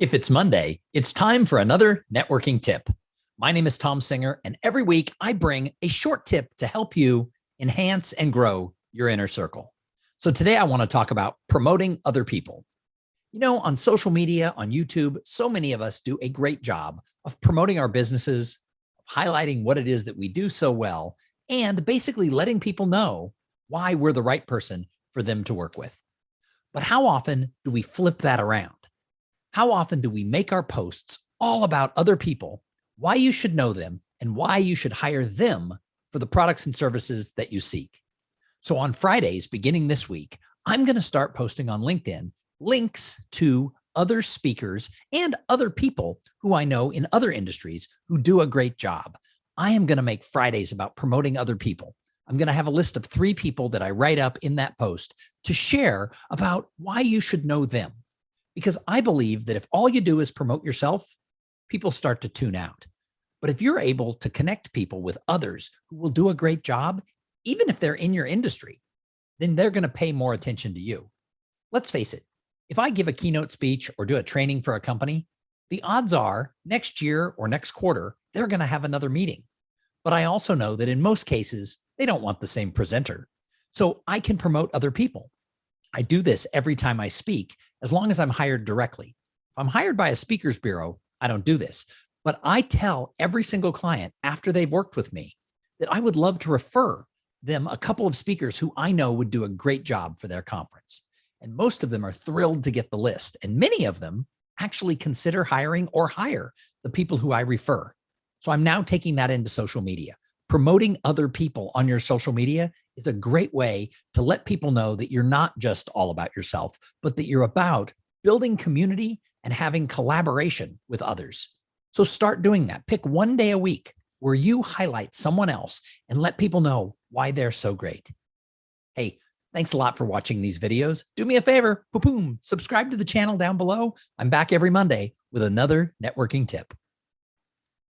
If it's Monday, it's time for another networking tip. My name is Thom Singer, and every week I bring a short tip to help you enhance and grow your inner circle. So today I want to talk about promoting other people. You know, on social media, on YouTube, so many of us do a great job of promoting our businesses, highlighting what it is that we do so well, and basically letting people know why we're the right person for them to work with. But how often do we flip that around? How often do we make our posts all about other people, why you should know them, and why you should hire them for the products and services that you seek? So on Fridays, beginning this week, I'm going to start posting on LinkedIn links to other speakers and other people who I know in other industries who do a great job. I am going to make Fridays about promoting other people. I'm going to have a list of 3 people that I write up in that post to share about why you should know them. Because I believe that if all you do is promote yourself, people start to tune out. But if you're able to connect people with others who will do a great job, even if they're in your industry, then they're going to pay more attention to you. Let's face it, if I give a keynote speech or do a training for a company, the odds are next year or next quarter, they're going to have another meeting. But I also know that in most cases, they don't want the same presenter. So I can promote other people. I do this every time I speak, as long as I'm hired directly. If I'm hired by a speakers bureau, I don't do this. But I tell every single client after they've worked with me that I would love to refer them a couple of speakers who I know would do a great job for their conference. And most of them are thrilled to get the list. And many of them actually consider hiring or hire the people who I refer. So I'm now taking that into social media. Promoting other people on your social media is a great way to let people know that you're not just all about yourself, but that you're about building community and having collaboration with others. So start doing that. Pick one day a week where you highlight someone else and let people know why they're so great. Hey, thanks a lot for watching these videos. Do me a favor, boom, subscribe to the channel down below. I'm back every Monday with another networking tip.